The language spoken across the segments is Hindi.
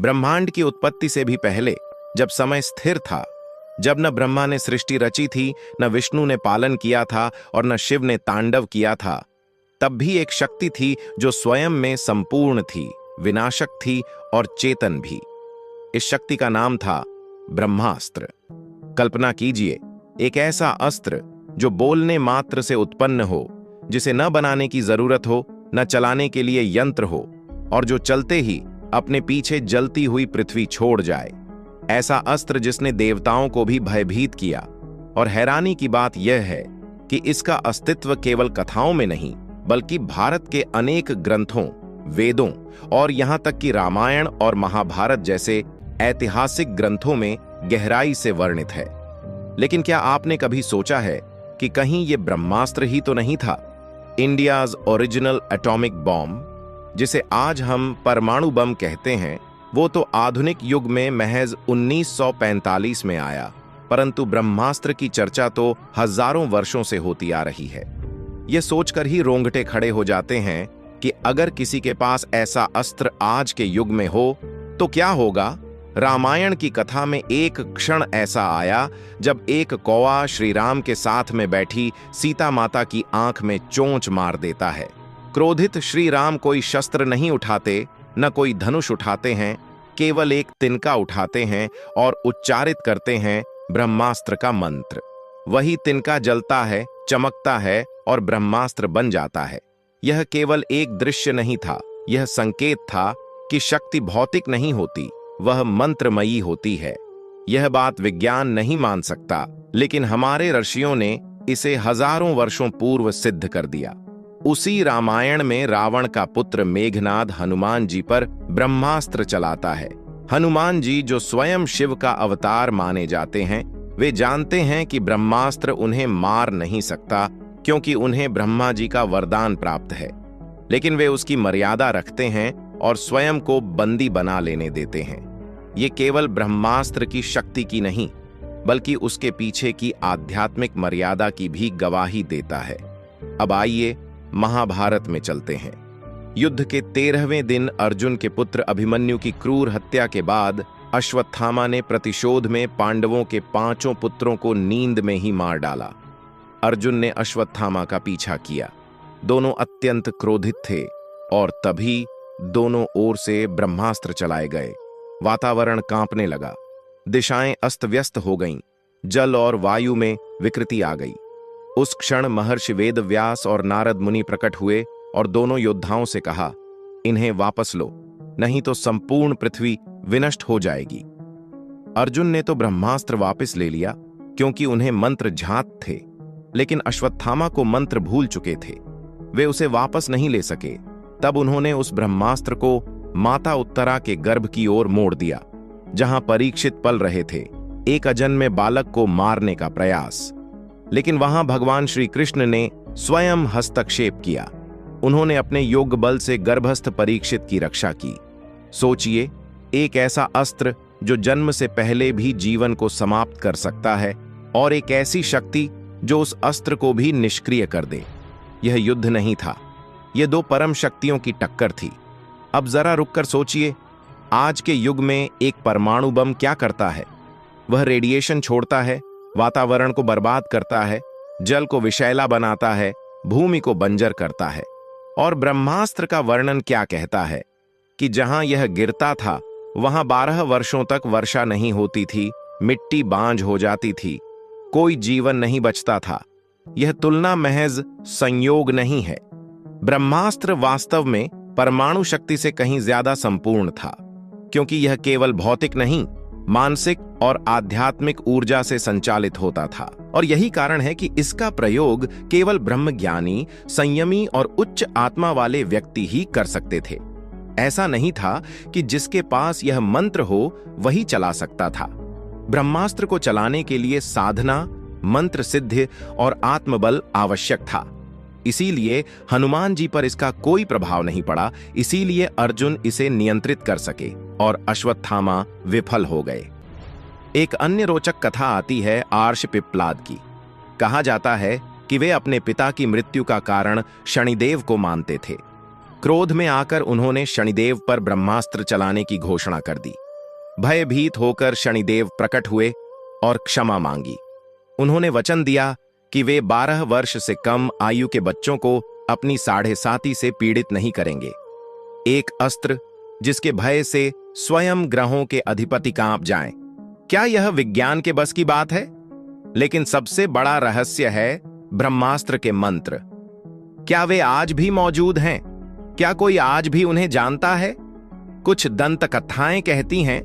ब्रह्मांड की उत्पत्ति से भी पहले, जब समय स्थिर था, जब न ब्रह्मा ने सृष्टि रची थी, न विष्णु ने पालन किया था और न शिव ने तांडव किया था, तब भी एक शक्ति थी जो स्वयं में संपूर्ण थी, विनाशक थी और चेतन भी। इस शक्ति का नाम था ब्रह्मास्त्र। कल्पना कीजिए, एक ऐसा अस्त्र जो बोलने मात्र से उत्पन्न हो, जिसे न बनाने की जरूरत हो, न चलाने के लिए यंत्र हो, और जो चलते ही अपने पीछे जलती हुई पृथ्वी छोड़ जाए। ऐसा अस्त्र जिसने देवताओं को भी भयभीत किया। और हैरानी की बात यह है कि इसका अस्तित्व केवल कथाओं में नहीं, बल्कि भारत के अनेक ग्रंथों, वेदों और यहां तक कि रामायण और महाभारत जैसे ऐतिहासिक ग्रंथों में गहराई से वर्णित है। लेकिन क्या आपने कभी सोचा है कि कहीं यह ब्रह्मास्त्र ही तो नहीं था? इंडियाज ओरिजिनल एटॉमिक बॉम्ब, जिसे आज हम परमाणु बम कहते हैं, वो तो आधुनिक युग में महज 1945 में आया, परंतु ब्रह्मास्त्र की चर्चा तो हजारों वर्षों से होती आ रही है। ये सोचकर ही रोंगटे खड़े हो जाते हैं कि अगर किसी के पास ऐसा अस्त्र आज के युग में हो तो क्या होगा। रामायण की कथा में एक क्षण ऐसा आया जब एक कौवा श्री राम के साथ में बैठी सीता माता की आंख में चोंच मार देता है। क्रोधित श्री राम कोई शस्त्र नहीं उठाते, न कोई धनुष उठाते हैं, केवल एक तिनका उठाते हैं और उच्चारित करते हैं ब्रह्मास्त्र का मंत्र। वही तिनका जलता है, चमकता है और ब्रह्मास्त्र बन जाता है। यह केवल एक दृश्य नहीं था, यह संकेत था कि शक्ति भौतिक नहीं होती, वह मंत्रमयी होती है। यह बात विज्ञान नहीं मान सकता, लेकिन हमारे ऋषियों ने इसे हजारों वर्षों पूर्व सिद्ध कर दिया। उसी रामायण में रावण का पुत्र मेघनाद हनुमान जी पर ब्रह्मास्त्र चलाता है। हनुमान जी, जो स्वयं शिव का अवतार माने जाते हैं, वे जानते हैं कि ब्रह्मास्त्र उन्हें मार नहीं सकता, क्योंकि उन्हें ब्रह्मा जी का वरदान प्राप्त है। लेकिन वे उसकी मर्यादा रखते हैं और स्वयं को बंदी बना लेने देते हैं। ये केवल ब्रह्मास्त्र की शक्ति की नहीं, बल्कि उसके पीछे की आध्यात्मिक मर्यादा की भी गवाही देता है। अब आइए महाभारत में चलते हैं। युद्ध के 13वें दिन अर्जुन के पुत्र अभिमन्यु की क्रूर हत्या के बाद अश्वत्थामा ने प्रतिशोध में पांडवों के 5 पुत्रों को नींद में ही मार डाला। अर्जुन ने अश्वत्थामा का पीछा किया। दोनों अत्यंत क्रोधित थे और तभी दोनों ओर से ब्रह्मास्त्र चलाए गए। वातावरण कांपने लगा, दिशाएं अस्त व्यस्त हो गईं, जल और वायु में विकृति आ गई। उस क्षण महर्षि वेदव्यास और नारद मुनि प्रकट हुए और दोनों योद्धाओं से कहा, इन्हें वापस लो, नहीं तो संपूर्ण पृथ्वी विनष्ट हो जाएगी। अर्जुन ने तो ब्रह्मास्त्र वापस ले लिया, क्योंकि उन्हें मंत्र ज्ञात थे, लेकिन अश्वत्थामा को मंत्र भूल चुके थे। वे उसे वापस नहीं ले सके। तब उन्होंने उस ब्रह्मास्त्र को माता उत्तरा के गर्भ की ओर मोड़ दिया, जहां परीक्षित पल रहे थे। एक अजन्मे बालक को मारने का प्रयास। लेकिन वहां भगवान श्री कृष्ण ने स्वयं हस्तक्षेप किया। उन्होंने अपने योग बल से गर्भस्थ परीक्षित की रक्षा की। सोचिए, एक ऐसा अस्त्र जो जन्म से पहले भी जीवन को समाप्त कर सकता है, और एक ऐसी शक्ति जो उस अस्त्र को भी निष्क्रिय कर दे। यह युद्ध नहीं था, यह 2 परम शक्तियों की टक्कर थी। अब जरा रुककर सोचिए, आज के युग में एक परमाणु बम क्या करता है? वह रेडिएशन छोड़ता है, वातावरण को बर्बाद करता है, जल को विषैला बनाता है, भूमि को बंजर करता है। और ब्रह्मास्त्र का वर्णन क्या कहता है कि जहां यह गिरता था, वहां 12 वर्षों तक वर्षा नहीं होती थी, मिट्टी बांझ हो जाती थी, कोई जीवन नहीं बचता था। यह तुलना महज संयोग नहीं है। ब्रह्मास्त्र वास्तव में परमाणु शक्ति से कहीं ज्यादा संपूर्ण था, क्योंकि यह केवल भौतिक नहीं, मानसिक और आध्यात्मिक ऊर्जा से संचालित होता था। और यही कारण है कि इसका प्रयोग केवल ब्रह्मज्ञानी, संयमी और उच्च आत्मा वाले व्यक्ति ही कर सकते थे। ऐसा नहीं था कि जिसके पास यह मंत्र हो वही चला सकता था। ब्रह्मास्त्र को चलाने के लिए साधना, मंत्र सिद्धि और आत्मबल आवश्यक था। इसीलिए हनुमान जी पर इसका कोई प्रभाव नहीं पड़ा, इसीलिए अर्जुन इसे नियंत्रित कर सके और अश्वत्थामा विफल हो गए। एक अन्य रोचक कथा आती है आर्ष पिप्लाद की। कहा जाता है कि वे अपने पिता की मृत्यु का कारण शनिदेव को मानते थे। क्रोध में आकर उन्होंने शनिदेव पर ब्रह्मास्त्र चलाने की घोषणा कर दी। भयभीत होकर शनिदेव प्रकट हुए और क्षमा मांगी। उन्होंने वचन दिया कि वे 12 वर्ष से कम आयु के बच्चों को अपनी साढ़े साती से पीड़ित नहीं करेंगे। एक अस्त्र जिसके भय से स्वयं ग्रहों के अधिपति कांप जाएं। क्या यह विज्ञान के बस की बात है? लेकिन सबसे बड़ा रहस्य है ब्रह्मास्त्र के मंत्र। क्या वे आज भी मौजूद हैं? क्या कोई आज भी उन्हें जानता है? कुछ दंत कथाएं कहती हैं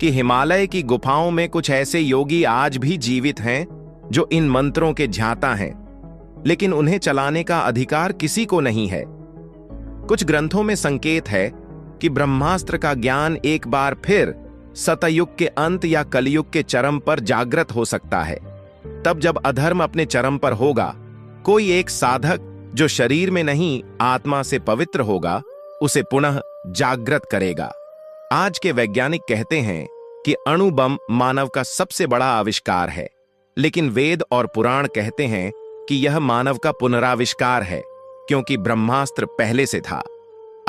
कि हिमालय की गुफाओं में कुछ ऐसे योगी आज भी जीवित हैं जो इन मंत्रों के ज्ञाता हैं, लेकिन उन्हें चलाने का अधिकार किसी को नहीं है। कुछ ग्रंथों में संकेत है कि ब्रह्मास्त्र का ज्ञान एक बार फिर सतयुग के अंत या कलयुग के चरम पर जागृत हो सकता है। तब जब अधर्म अपने चरम पर होगा, कोई एक साधक जो शरीर में नहीं आत्मा से पवित्र होगा उसे पुनः जागृत करेगा। आज के वैज्ञानिक कहते हैं कि अणु बम मानव का सबसे बड़ा आविष्कार है, लेकिन वेद और पुराण कहते हैं कि यह मानव का पुनराविष्कार है, क्योंकि ब्रह्मास्त्र पहले से था।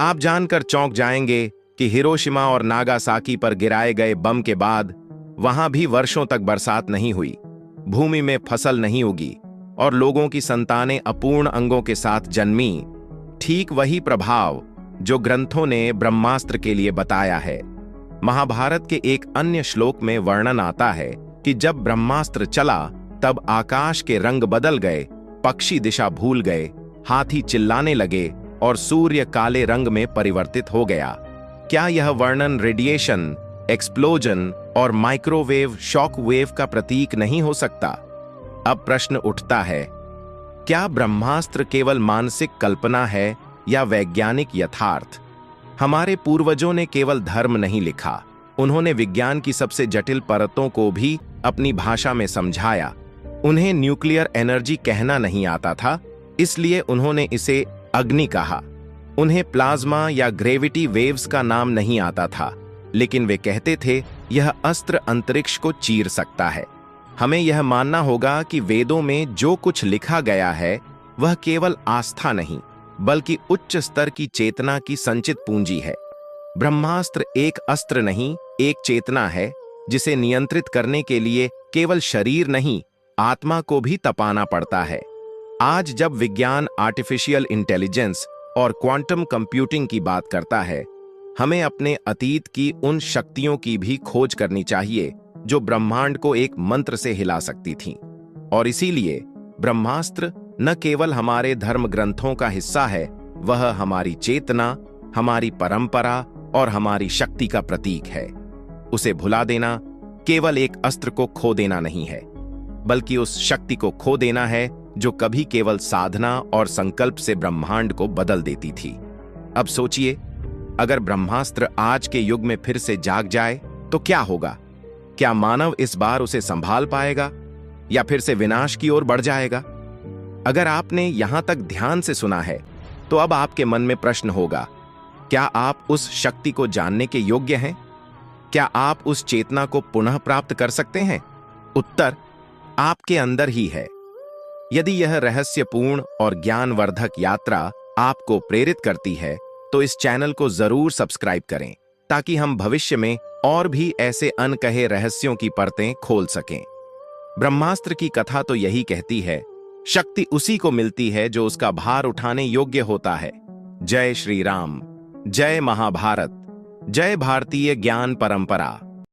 आप जानकर चौंक जाएंगे कि हिरोशिमा और नागासाकी पर गिराए गए बम के बाद वहां भी वर्षों तक बरसात नहीं हुई, भूमि में फसल नहीं उगी और लोगों की संतानें अपूर्ण अंगों के साथ जन्मी। ठीक वही प्रभाव जो ग्रंथों ने ब्रह्मास्त्र के लिए बताया है। महाभारत के एक अन्य श्लोक में वर्णन आता है कि जब ब्रह्मास्त्र चला तब आकाश के रंग बदल गए, पक्षी दिशा भूल गए, हाथी चिल्लाने लगे और सूर्य काले रंग में परिवर्तित हो गया। क्या यह वर्णन रेडिएशन, एक्सप्लोजन और माइक्रोवेव शॉक वेव का प्रतीक नहीं हो सकता? अब प्रश्न उठता है, क्या ब्रह्मास्त्र केवल मानसिक कल्पना है या वैज्ञानिक यथार्थ? हमारे पूर्वजों ने केवल धर्म नहीं लिखा, उन्होंने विज्ञान की सबसे जटिल परतों को भी अपनी भाषा में समझाया। उन्हें न्यूक्लियर एनर्जी कहना नहीं आता था, इसलिए उन्होंने इसे अग्नि कहा। उन्हें प्लाज्मा या ग्रेविटी वेव्स का नाम नहीं आता था, लेकिन वे कहते थे यह अस्त्र अंतरिक्ष को चीर सकता है। हमें यह मानना होगा कि वेदों में जो कुछ लिखा गया है वह केवल आस्था नहीं, बल्कि उच्च स्तर की चेतना की संचित पूंजी है। ब्रह्मास्त्र एक अस्त्र नहीं, एक चेतना है जिसे नियंत्रित करने के लिए केवल शरीर नहीं, आत्मा को भी तपाना पड़ता है। आज जब विज्ञान आर्टिफिशियल इंटेलिजेंस और क्वांटम कंप्यूटिंग की बात करता है, हमें अपने अतीत की उन शक्तियों की भी खोज करनी चाहिए जो ब्रह्मांड को एक मंत्र से हिला सकती थीं। और इसीलिए ब्रह्मास्त्र न केवल हमारे धर्म ग्रंथों का हिस्सा है, वह हमारी चेतना, हमारी परंपरा और हमारी शक्ति का प्रतीक है। उसे भुला देना केवल एक अस्त्र को खो देना नहीं है, बल्कि उस शक्ति को खो देना है जो कभी केवल साधना और संकल्प से ब्रह्मांड को बदल देती थी। अब सोचिए, अगर ब्रह्मास्त्र आज के युग में फिर से जाग जाए तो क्या होगा? क्या मानव इस बार उसे संभाल पाएगा या फिर से विनाश की ओर बढ़ जाएगा? अगर आपने यहां तक ध्यान से सुना है तो अब आपके मन में प्रश्न होगा, क्या आप उस शक्ति को जानने के योग्य हैं? क्या आप उस चेतना को पुनः प्राप्त कर सकते हैं? उत्तर आपके अंदर ही है। यदि यह रहस्यपूर्ण और ज्ञानवर्धक यात्रा आपको प्रेरित करती है तो इस चैनल को जरूर सब्सक्राइब करें, ताकि हम भविष्य में और भी ऐसे अनकहे रहस्यों की परतें खोल सकें। ब्रह्मास्त्र की कथा तो यही कहती है, शक्ति उसी को मिलती है जो उसका भार उठाने योग्य होता है। जय श्री राम, जय महाभारत, जय भारतीय ज्ञान परंपरा।